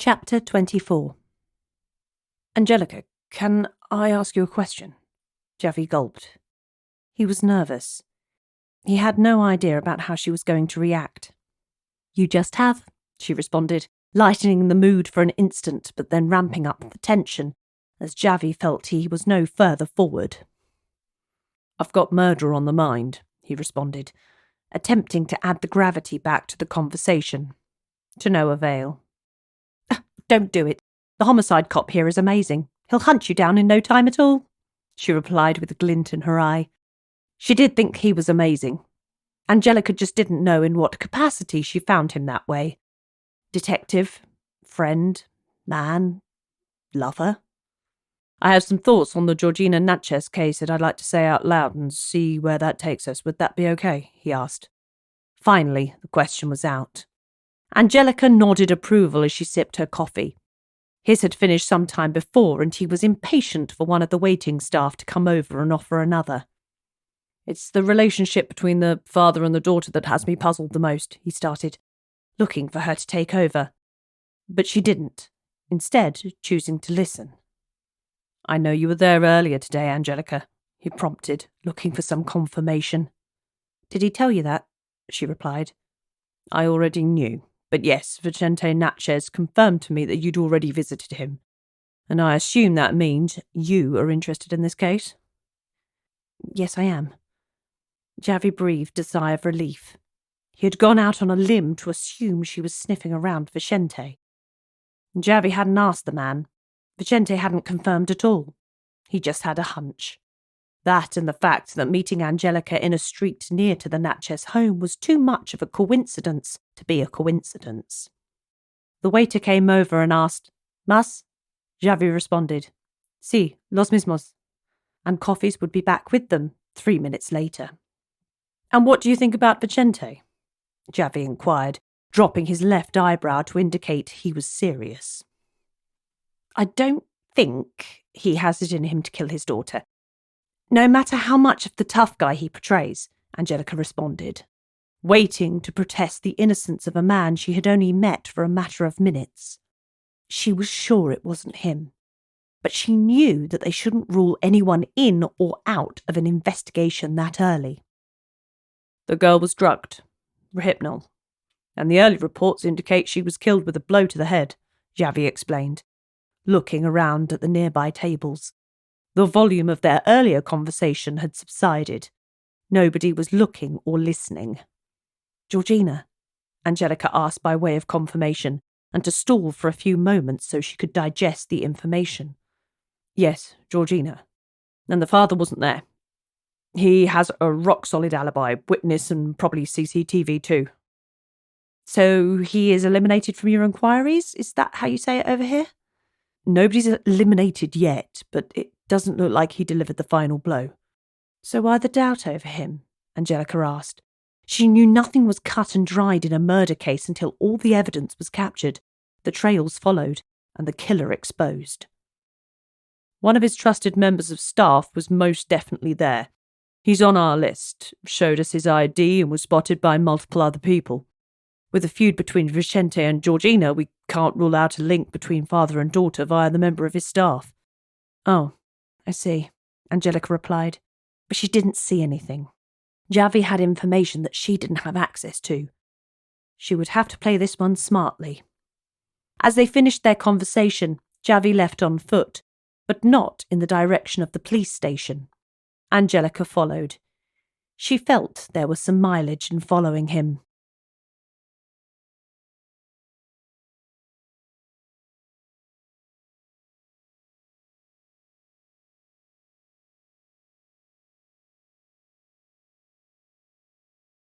Chapter 24. Angelica, can I ask you a question? Javi gulped. He was nervous. He had no idea about how she was going to react. You just have, she responded, lightening the mood for an instant but then ramping up the tension as Javi felt he was no further forward. I've got murder on the mind, he responded, attempting to add the gravity back to the conversation. To no avail. Don't do it. The homicide cop here is amazing. He'll hunt you down in no time at all, she replied with a glint in her eye. She did think he was amazing. Angelica just didn't know in what capacity she found him that way. Detective, friend, man, lover. I have some thoughts on the Georgina Natchez case that I'd like to say out loud and see where that takes us. Would that be okay? He asked. Finally, the question was out. Angelica nodded approval as she sipped her coffee. His had finished some time before, and he was impatient for one of the waiting staff to come over and offer another. It's the relationship between the father and the daughter that has me puzzled the most, he started, looking for her to take over. But she didn't, instead choosing to listen. I know you were there earlier today, Angelica, he prompted, looking for some confirmation. Did he tell you that? She replied. I already knew. But yes, Vicente Natchez confirmed to me that you'd already visited him, and I assume that means you are interested in this case? Yes, I am. Javi breathed a sigh of relief. He had gone out on a limb to assume she was sniffing around Vicente. Javi hadn't asked the man. Vicente hadn't confirmed at all. He just had a hunch. That and the fact that meeting Angelica in a street near to the Natchez home was too much of a coincidence to be a coincidence. The waiter came over and asked, Mas? Javi responded, Sí, los mismos. And coffees would be back with them 3 minutes later. And what do you think about Vicente? Javi inquired, dropping his left eyebrow to indicate he was serious. I don't think he has it in him to kill his daughter. No matter how much of the tough guy he portrays, Angelica responded, waiting to protest the innocence of a man she had only met for a matter of minutes. She was sure it wasn't him, but she knew that they shouldn't rule anyone in or out of an investigation that early. The girl was drugged, Rohypnol, and the early reports indicate she was killed with a blow to the head, Javi explained, looking around at the nearby tables. The volume of their earlier conversation had subsided. Nobody was looking or listening. Georgina? Angelica asked by way of confirmation, and to stall for a few moments so she could digest the information. Yes, Georgina. And the father wasn't there. He has a rock-solid alibi, witness and probably CCTV too. So he is eliminated from your inquiries? Is that how you say it over here? Nobody's eliminated yet, but it doesn't look like he delivered the final blow. So why the doubt over him? Angelica asked. She knew nothing was cut and dried in a murder case until all the evidence was captured, the trails followed, and the killer exposed. One of his trusted members of staff was most definitely there. He's on our list, showed us his ID and was spotted by multiple other people. With a feud between Vicente and Georgina, we can't rule out a link between father and daughter via the member of his staff. Oh, I see, Angelica replied, but she didn't see anything. Javi had information that she didn't have access to. She would have to play this one smartly. As they finished their conversation, Javi left on foot, but not in the direction of the police station. Angelica followed. She felt there was some mileage in following him.